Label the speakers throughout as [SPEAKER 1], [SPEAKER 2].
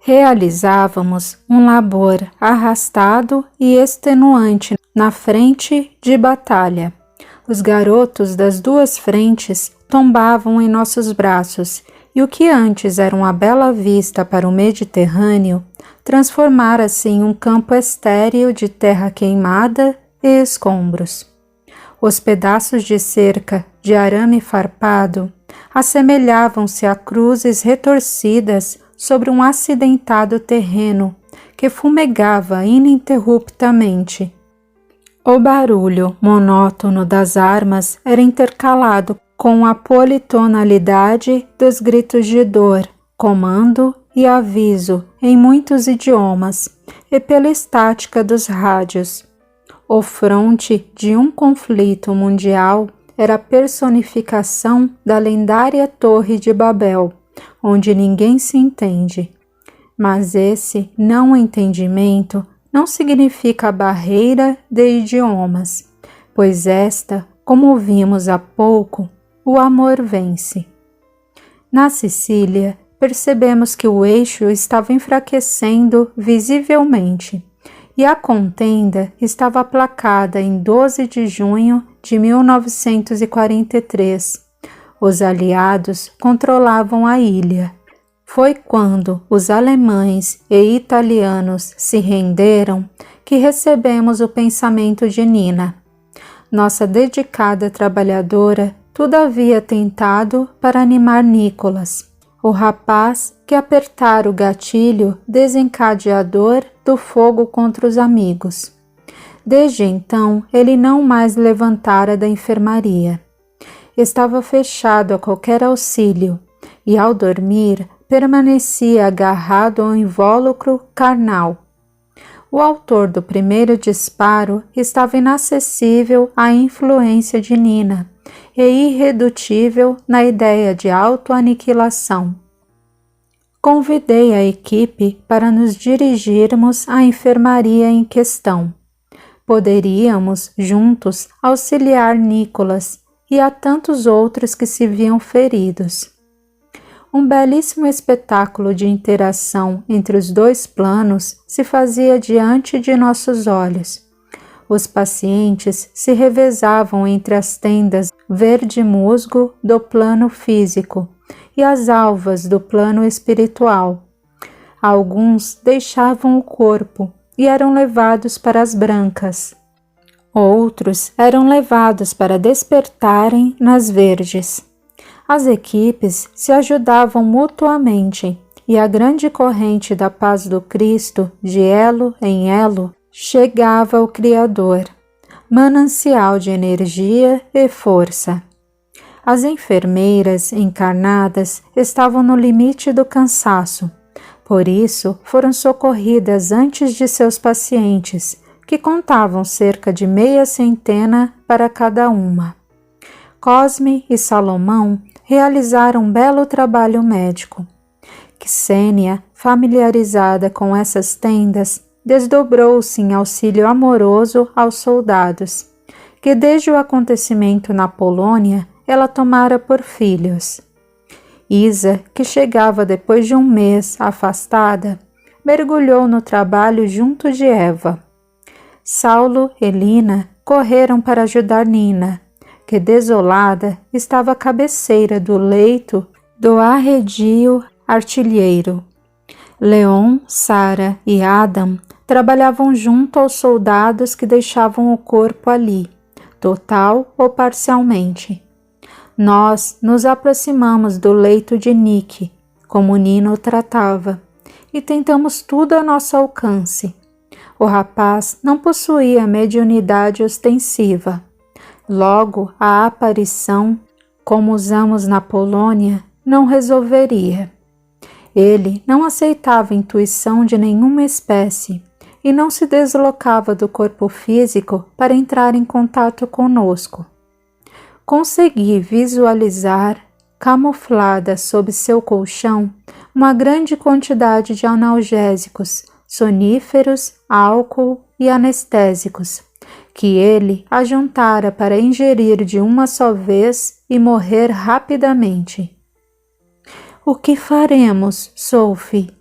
[SPEAKER 1] Realizávamos um labor arrastado e extenuante na frente de batalha. Os garotos das duas frentes tombavam em nossos braços, e o que antes era uma bela vista para o Mediterrâneo, transformara-se em um campo estéril de terra queimada e escombros. Os pedaços de cerca de arame farpado assemelhavam-se a cruzes retorcidas sobre um acidentado terreno que fumegava ininterruptamente. O barulho monótono das armas era intercalado com a politonalidade dos gritos de dor, comando e aviso em muitos idiomas e pela estática dos rádios. O fronte de um conflito mundial era a personificação da lendária Torre de Babel, onde ninguém se entende. Mas esse não entendimento não significa a barreira de idiomas, pois esta, como vimos há pouco, o amor vence. Na Sicília, percebemos que o eixo estava enfraquecendo visivelmente, e a contenda estava aplacada em 12 de junho de 1943. Os aliados controlavam a ilha. Foi quando os alemães e italianos se renderam que recebemos o pensamento de Nina. Nossa dedicada trabalhadora tudo havia tentado para animar Nicolas, o rapaz que apertara o gatilho desencadeador do fogo contra os amigos. Desde então, ele não mais levantara da enfermaria. Estava fechado a qualquer auxílio e, ao dormir, permanecia agarrado ao invólucro carnal. O autor do primeiro disparo estava inacessível à influência de Nina e irredutível na ideia de autoaniquilação. Convidei a equipe para nos dirigirmos à enfermaria em questão. Poderíamos, juntos, auxiliar Nicolas e a tantos outros que se viam feridos. Um belíssimo espetáculo de interação entre os dois planos se fazia diante de nossos olhos. Os pacientes se revezavam entre as tendas verde musgo do plano físico e as alvas do plano espiritual. Alguns deixavam o corpo e eram levados para as brancas. Outros eram levados para despertarem nas verdes. As equipes se ajudavam mutuamente e a grande corrente da paz do Cristo, de elo em elo, chegava ao Criador, manancial de energia e força. As enfermeiras encarnadas estavam no limite do cansaço, por isso foram socorridas antes de seus pacientes, que contavam cerca de 600 para cada uma. Cosme e Salomão realizaram um belo trabalho médico. Ksênia, familiarizada com essas tendas, desdobrou-se em auxílio amoroso aos soldados, que desde o acontecimento na Polônia ela tomara por filhos. Isa, que chegava depois de um mês afastada, mergulhou no trabalho junto de Eva. Saulo e Lina correram para ajudar Nina, que desolada estava à cabeceira do leito do arredio artilheiro. Leon, Sara e Adam trabalhavam junto aos soldados que deixavam o corpo ali, total ou parcialmente. Nós nos aproximamos do leito de Nick, como Nina o tratava, e tentamos tudo a nosso alcance. O rapaz não possuía mediunidade ostensiva. Logo, a aparição, como usamos na Polônia, não resolveria. Ele não aceitava intuição de nenhuma espécie e não se deslocava do corpo físico para entrar em contato conosco. Consegui visualizar, camuflada sob seu colchão, uma grande quantidade de analgésicos, soníferos, álcool e anestésicos, que ele ajuntara para ingerir de uma só vez e morrer rapidamente. O que faremos, Sophie?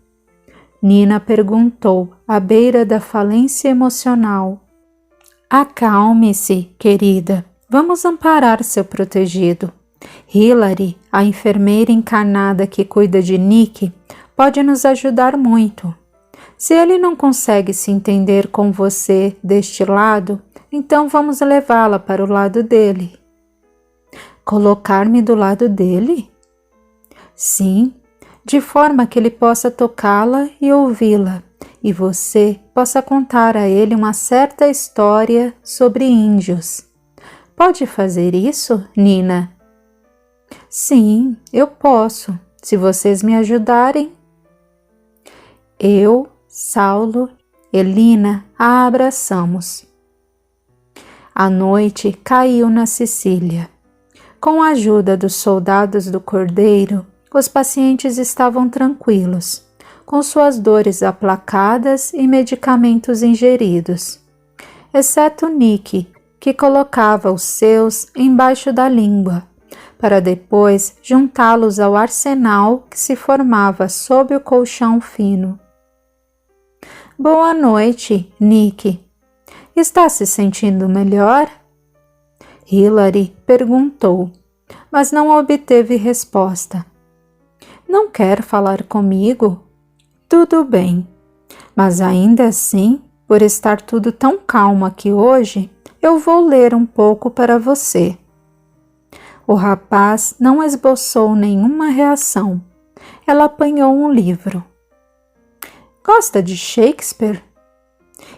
[SPEAKER 1] Nina perguntou, à beira da falência emocional. Acalme-se, querida. Vamos amparar seu protegido. Hilary, a enfermeira encarnada que cuida de Nick, pode nos ajudar muito. Se ele não consegue se entender com você deste lado, então vamos levá-la para o lado dele. Colocar-me do lado dele? Sim, de forma que ele possa tocá-la e ouvi-la, e você possa contar a ele uma certa história sobre índios. Pode fazer isso, Nina? Sim, eu posso, se vocês me ajudarem. Eu, Saulo e Lina a abraçamos. A noite caiu na Sicília. Com a ajuda dos soldados do Cordeiro, os pacientes estavam tranquilos, com suas dores aplacadas e medicamentos ingeridos, exceto Nick, que colocava os seus embaixo da língua, para depois juntá-los ao arsenal que se formava sob o colchão fino. Boa noite, Nick. Está se sentindo melhor? Hilary perguntou, mas não obteve resposta. Não quer falar comigo? Tudo bem, mas ainda assim, por estar tudo tão calmo aqui hoje, eu vou ler um pouco para você. O rapaz não esboçou nenhuma reação. Ela apanhou um livro. Gosta de Shakespeare?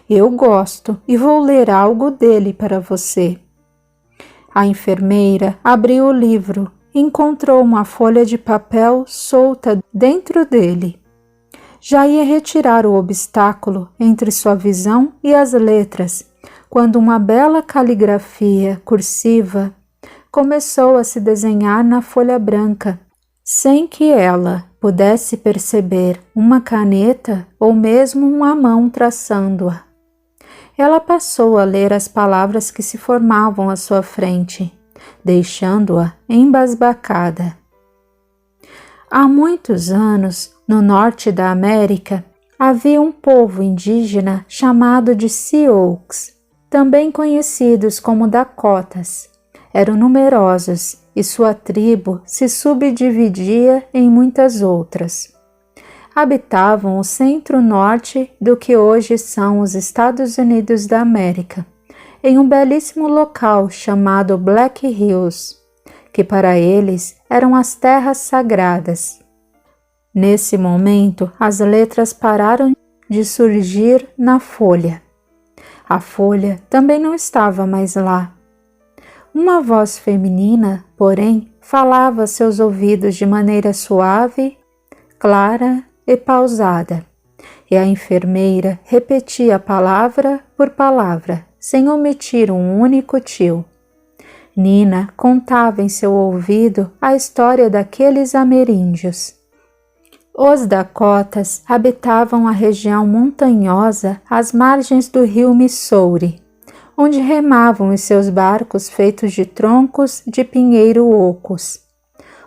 [SPEAKER 1] Eu gosto e vou ler algo dele para você. A enfermeira abriu o livro e encontrou uma folha de papel solta dentro dele. Já ia retirar o obstáculo entre sua visão e as letras, quando uma bela caligrafia cursiva começou a se desenhar na folha branca, sem que ela pudesse perceber uma caneta ou mesmo uma mão traçando-a. Ela passou a ler as palavras que se formavam à sua frente, deixando-a embasbacada. Há muitos anos, no norte da América, havia um povo indígena chamado de Sioux, também conhecidos como Dakotas. Eram numerosos e sua tribo se subdividia em muitas outras. Habitavam o centro-norte do que hoje são os Estados Unidos da América, em um belíssimo local chamado Black Hills, que para eles eram as terras sagradas. Nesse momento, as letras pararam de surgir na folha. A folha também não estava mais lá. Uma voz feminina, porém, falava a seus ouvidos de maneira suave, clara e pausada, e a enfermeira repetia palavra por palavra, sem omitir um único tio. Nina contava em seu ouvido a história daqueles ameríndios. Os Dakotas habitavam a região montanhosa às margens do rio Missouri, onde remavam em seus barcos feitos de troncos de pinheiro ocos.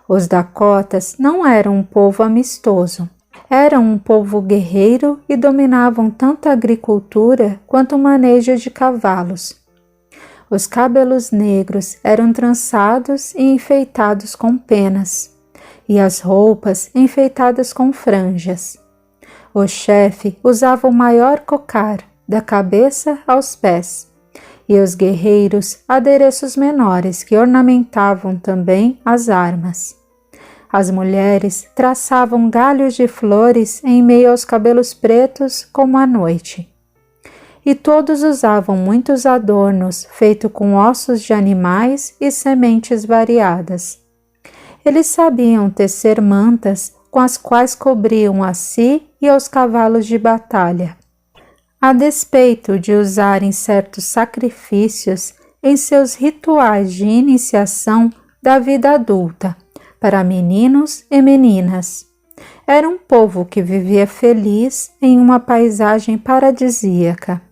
[SPEAKER 1] Os Dakotas não eram um povo amistoso. Eram um povo guerreiro e dominavam tanto a agricultura quanto o manejo de cavalos. Os cabelos negros eram trançados e enfeitados com penas, e as roupas enfeitadas com franjas. O chefe usava o maior cocar, da cabeça aos pés, e os guerreiros adereços menores que ornamentavam também as armas. As mulheres traçavam galhos de flores em meio aos cabelos pretos como a noite. E todos usavam muitos adornos feitos com ossos de animais e sementes variadas. Eles sabiam tecer mantas com as quais cobriam a si e aos cavalos de batalha. A despeito de usarem certos sacrifícios em seus rituais de iniciação da vida adulta, para meninos e meninas. Era um povo que vivia feliz em uma paisagem paradisíaca.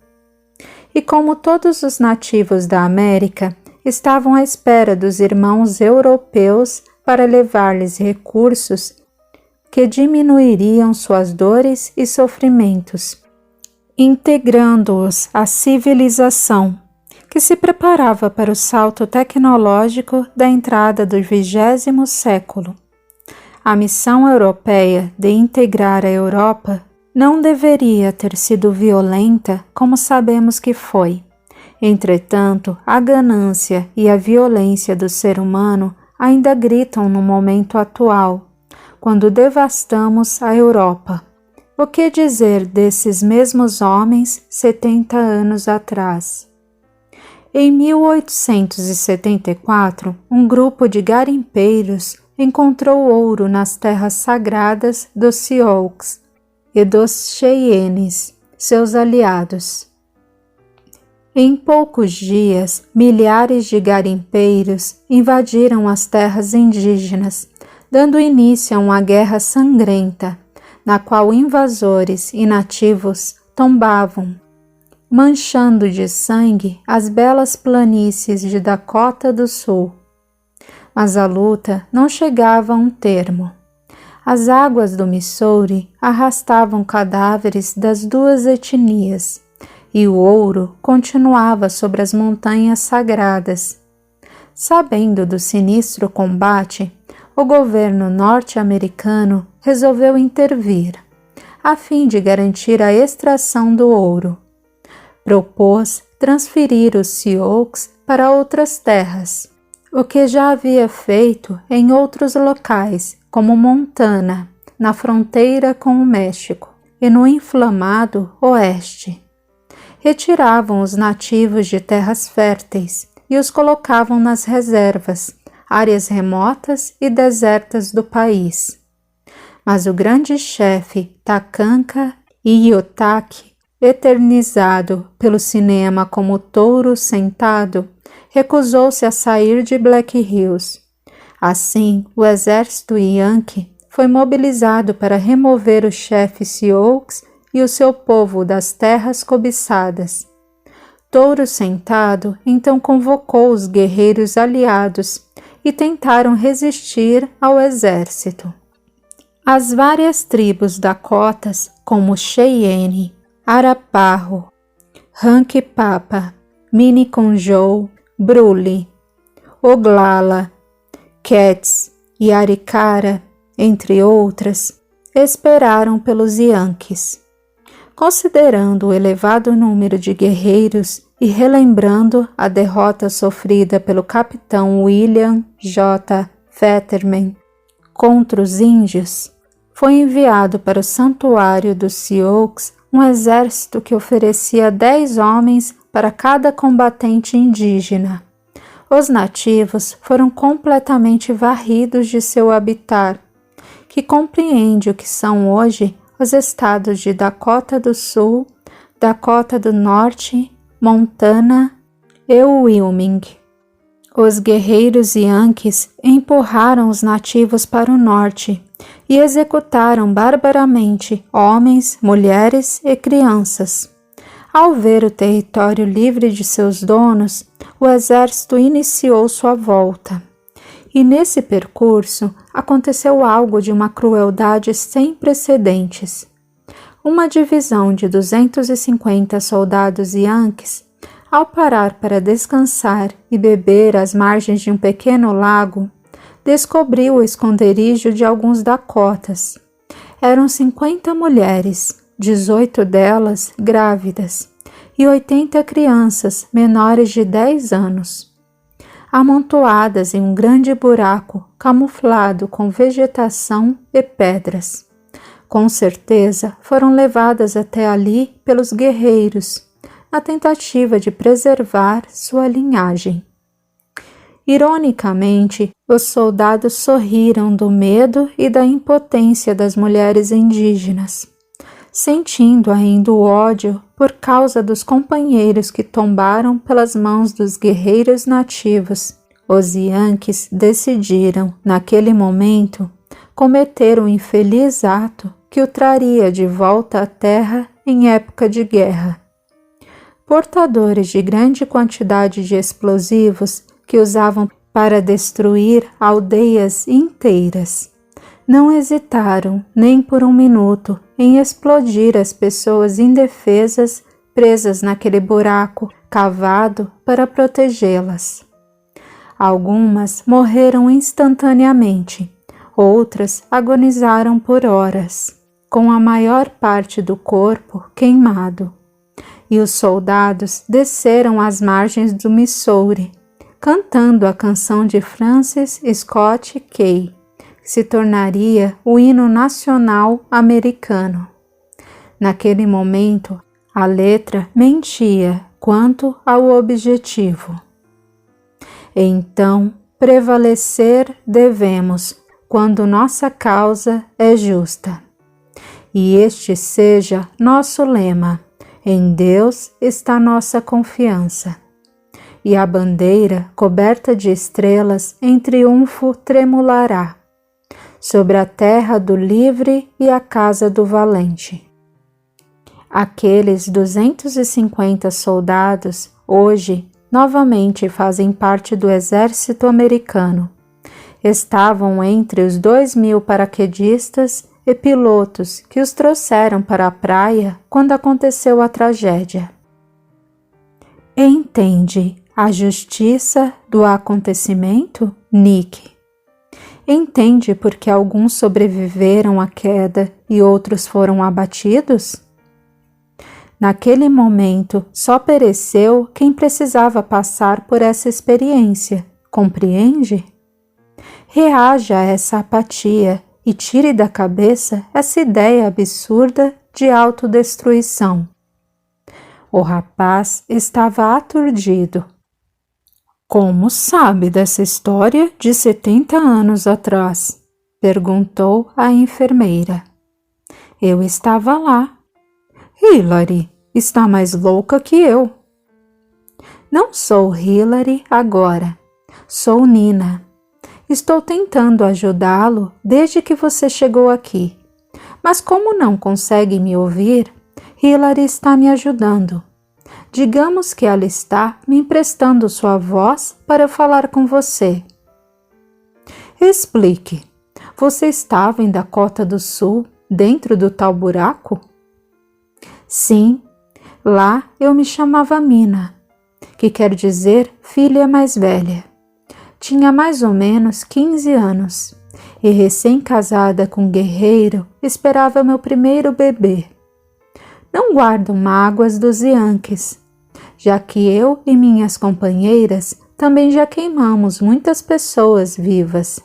[SPEAKER 1] E como todos os nativos da América, estavam à espera dos irmãos europeus para levar-lhes recursos que diminuiriam suas dores e sofrimentos, integrando-os à civilização, que se preparava para o salto tecnológico da entrada do 20º século. A missão europeia de integrar a Europa não deveria ter sido violenta como sabemos que foi. Entretanto, a ganância e a violência do ser humano ainda gritam no momento atual, quando devastamos a Europa. O que dizer desses mesmos homens 70 anos atrás? Em 1874, um grupo de garimpeiros encontrou ouro nas terras sagradas dos Sioux e dos Cheyennes, seus aliados. Em poucos dias, milhares de garimpeiros invadiram as terras indígenas, dando início a uma guerra sangrenta, na qual invasores e nativos tombavam, manchando de sangue as belas planícies de Dakota do Sul. Mas a luta não chegava a um termo. As águas do Missouri arrastavam cadáveres das duas etnias, e o ouro continuava sobre as montanhas sagradas. Sabendo do sinistro combate, o governo norte-americano resolveu intervir, a fim de garantir a extração do ouro. Propôs transferir os Sioux para outras terras, o que já havia feito em outros locais, como Montana, na fronteira com o México, e no inflamado Oeste. Retiravam os nativos de terras férteis e os colocavam nas reservas, áreas remotas e desertas do país. Mas o grande chefe Takanka Iyotake, eternizado pelo cinema como touro sentado, recusou-se a sair de Black Hills. Assim, o exército Yankee foi mobilizado para remover o chefe Sioux e o seu povo das terras cobiçadas. Touro Sentado então convocou os guerreiros aliados e tentaram resistir ao exército. As várias tribos dakotas, como Cheyenne, Arapaho, Hankipapa, Miniconjou, Brule, Oglala, Cats e Arikara, entre outras, esperaram pelos Yankees. Considerando o elevado número de guerreiros e relembrando a derrota sofrida pelo capitão William J. Fetterman contra os índios, foi enviado para o santuário dos Sioux um exército que oferecia 10 homens para cada combatente indígena. Os nativos foram completamente varridos de seu habitat, que compreende o que são hoje os estados de Dakota do Sul, Dakota do Norte, Montana e Wyoming. Os guerreiros Yankees empurraram os nativos para o norte e executaram barbaramente homens, mulheres e crianças. Ao ver o território livre de seus donos, o exército iniciou sua volta. E nesse percurso aconteceu algo de uma crueldade sem precedentes. Uma divisão de 250 soldados Yankees, ao parar para descansar e beber às margens de um pequeno lago, descobriu o esconderijo de alguns dakotas. Eram 50 mulheres, 18 delas grávidas, e 80 crianças menores de 10 anos. Amontoadas em um grande buraco camuflado com vegetação e pedras. Com certeza foram levadas até ali pelos guerreiros, na tentativa de preservar sua linhagem. Ironicamente, os soldados sorriram do medo e da impotência das mulheres indígenas, sentindo ainda o ódio por causa dos companheiros que tombaram pelas mãos dos guerreiros nativos. Os Yankees decidiram, naquele momento, cometer um infeliz ato que o traria de volta à terra em época de guerra. Portadores de grande quantidade de explosivos que usavam para destruir aldeias inteiras, Não hesitaram nem por um minuto em explodir as pessoas indefesas presas naquele buraco cavado para protegê-las. Algumas morreram instantaneamente, outras agonizaram por horas, com a maior parte do corpo queimado. E os soldados desceram às margens do Missouri, cantando a canção de Francis Scott Key, que se tornaria o hino nacional americano. Naquele momento, a letra mentia quanto ao objetivo. Então, prevalecer devemos, quando nossa causa é justa. E este seja nosso lema: em Deus está nossa confiança. E a bandeira, coberta de estrelas, em triunfo tremulará, sobre a terra do livre e a casa do valente. Aqueles 250 soldados, hoje, novamente fazem parte do exército americano. Estavam entre os 2.000 paraquedistas e pilotos que os trouxeram para a praia quando aconteceu a tragédia. Entende a justiça do acontecimento, Nick? Entende por que alguns sobreviveram à queda e outros foram abatidos? Naquele momento, só pereceu quem precisava passar por essa experiência, compreende? Reaja a essa apatia e tire da cabeça essa ideia absurda de autodestruição. O rapaz estava aturdido. Como sabe dessa história de 70 anos atrás? Perguntou a enfermeira. Eu estava lá. Hilary está mais louca que eu. Não sou Hilary agora, sou Nina. Estou tentando ajudá-lo desde que você chegou aqui, mas como não consegue me ouvir, Hilary está me ajudando. Digamos que ela está me emprestando sua voz para falar com você. Explique, você estava em Dakota do Sul, dentro do tal buraco? Sim, lá eu me chamava Mina, que quer dizer filha mais velha. Tinha mais ou menos 15 anos e recém-casada com um guerreiro esperava meu primeiro bebê. Não guardo mágoas dos Yankees, já que eu e minhas companheiras também já queimamos muitas pessoas vivas.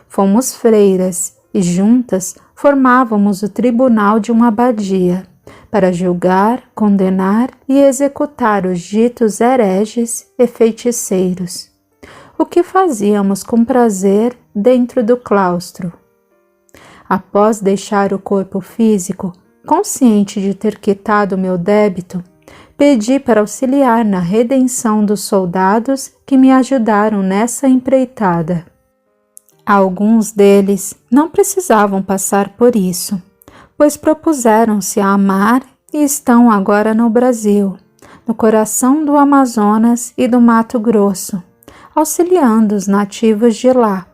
[SPEAKER 1] Fomos freiras e juntas formávamos o tribunal de uma abadia para julgar, condenar e executar os ditos hereges e feiticeiros, o que fazíamos com prazer dentro do claustro. Após deixar o corpo físico, consciente de ter quitado meu débito, pedi para auxiliar na redenção dos soldados que me ajudaram nessa empreitada. Alguns deles não precisavam passar por isso, pois propuseram-se a amar e estão agora no Brasil, no coração do Amazonas e do Mato Grosso, auxiliando os nativos de lá.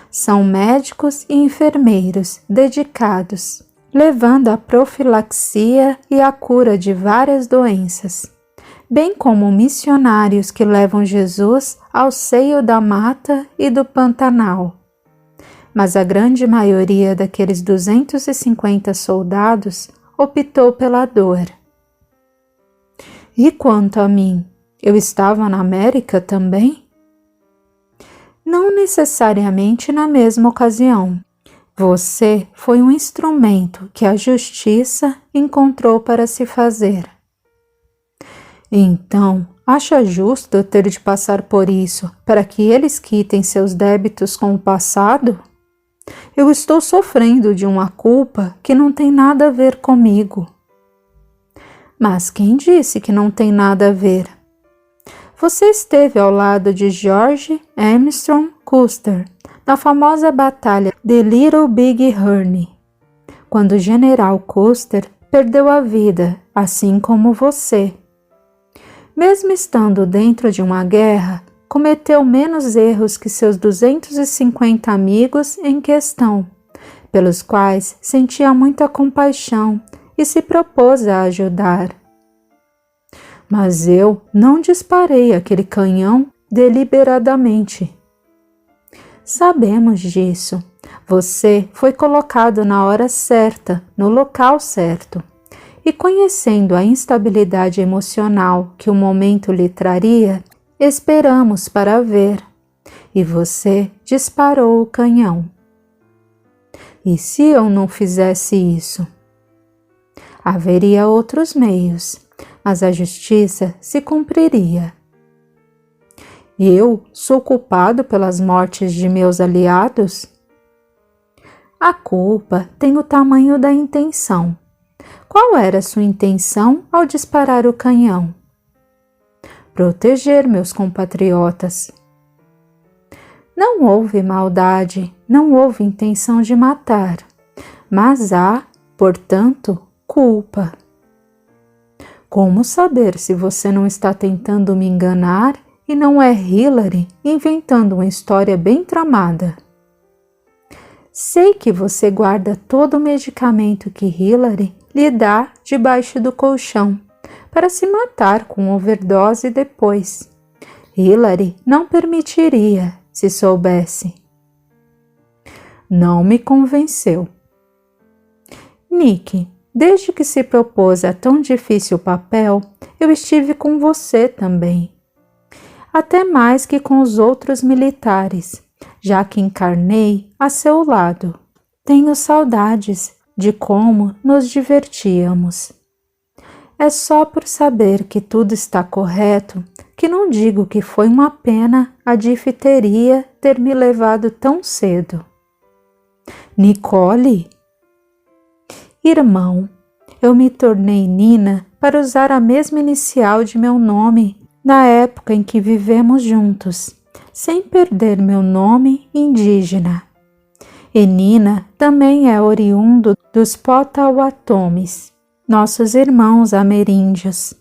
[SPEAKER 1] São médicos e enfermeiros dedicados, levando a profilaxia e a cura de várias doenças, bem como missionários que levam Jesus ao seio da mata e do Pantanal. Mas a grande maioria daqueles 250 soldados optou pela dor. E quanto a mim, eu estava na América também? Não necessariamente na mesma ocasião. Você foi um instrumento que a justiça encontrou para se fazer. Então, acha justo eu ter de passar por isso para que eles quitem seus débitos com o passado? Eu estou sofrendo de uma culpa que não tem nada a ver comigo. Mas quem disse que não tem nada a ver? Você esteve ao lado de George Armstrong Custer na famosa batalha de Little Big Horn, quando o general Custer perdeu a vida, assim como você. Mesmo estando dentro de uma guerra, cometeu menos erros que seus 250 amigos em questão, pelos quais sentia muita compaixão e se propôs a ajudar. Mas eu não disparei aquele canhão deliberadamente. Sabemos disso. Você foi colocado na hora certa, no local certo. E conhecendo a instabilidade emocional que o momento lhe traria, esperamos para ver. E você disparou o canhão. E se eu não fizesse isso? Haveria outros meios, mas a justiça se cumpriria. Eu sou culpado pelas mortes de meus aliados? A culpa tem o tamanho da intenção. Qual era sua intenção ao disparar o canhão? Proteger meus compatriotas. Não houve maldade, não houve intenção de matar, mas há, portanto, culpa. Como saber se você não está tentando me enganar e não é Hillary inventando uma história bem tramada? Sei que você guarda todo o medicamento que Hillary lhe dá debaixo do colchão para se matar com overdose depois. Hillary não permitiria, se soubesse. Não me convenceu. Nick, desde que se propôs a tão difícil papel, eu estive com você também. Até mais que com os outros militares, já que encarnei a seu lado. Tenho saudades de como nos divertíamos. É só por saber que tudo está correto que não digo que foi uma pena a difteria ter me levado tão cedo. Nicole? Irmão, eu me tornei Nina para usar a mesma inicial de meu nome na época em que vivemos juntos, sem perder meu nome indígena. E Nina também é oriundo dos Potawatomis, nossos irmãos ameríndios.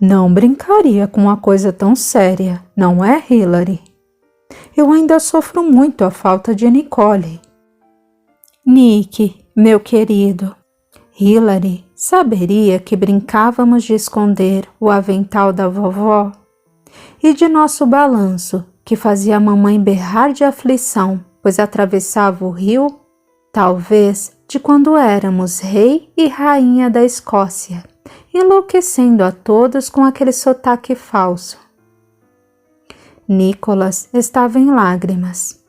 [SPEAKER 1] Não brincaria com uma coisa tão séria, não é, Hillary? Eu ainda sofro muito a falta de Nicole. Nick, meu querido, Hillary saberia que brincávamos de esconder o avental da vovó e de nosso balanço, que fazia a mamãe berrar de aflição, pois atravessava o rio, talvez de quando éramos rei e rainha da Escócia, enlouquecendo a todos com aquele sotaque falso. Nicholas estava em lágrimas.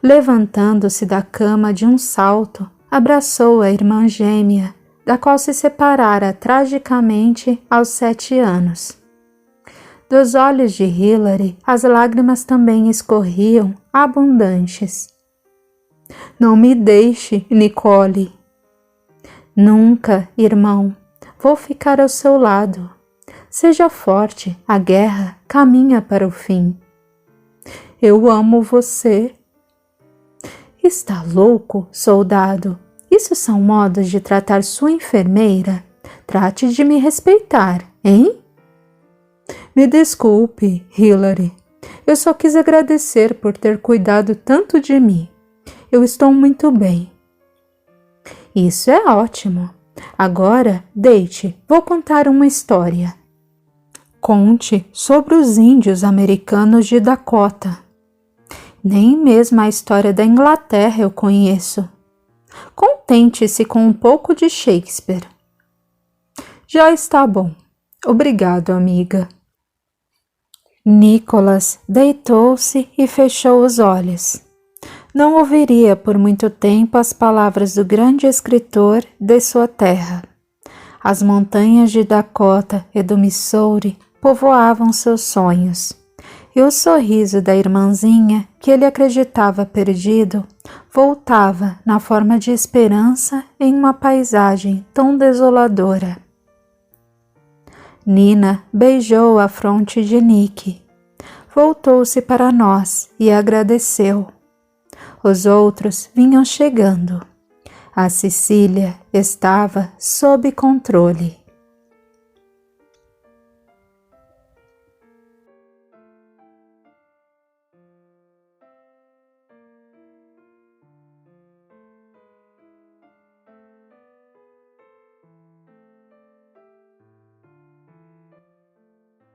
[SPEAKER 1] Levantando-se da cama de um salto, abraçou a irmã gêmea, da qual se separara tragicamente aos 7 anos. Dos olhos de Hillary, as lágrimas também escorriam, abundantes. Não me deixe, Nicole. Nunca, irmão. Vou ficar ao seu lado. Seja forte, a guerra caminha para o fim. Eu amo você. Está louco, soldado? Isso são modos de tratar sua enfermeira? Trate de me respeitar, hein? Me desculpe, Hillary. Eu só quis agradecer por ter cuidado tanto de mim. Eu estou muito bem. Isso é ótimo. Agora, deite, vou contar uma história. Conte sobre os índios americanos de Dakota. Nem mesmo a história da Inglaterra eu conheço. Contente-se com um pouco de Shakespeare. Já está bom. Obrigado, amiga. Nicholas deitou-se e fechou os olhos. Não ouviria por muito tempo as palavras do grande escritor de sua terra. As montanhas de Dakota e do Missouri povoavam seus sonhos, e o sorriso da irmãzinha, que ele acreditava perdido, voltava na forma de esperança em uma paisagem tão desoladora. Nina beijou a fronte de Nick, voltou-se para nós e agradeceu. Os outros vinham chegando. A Cecília estava sob controle.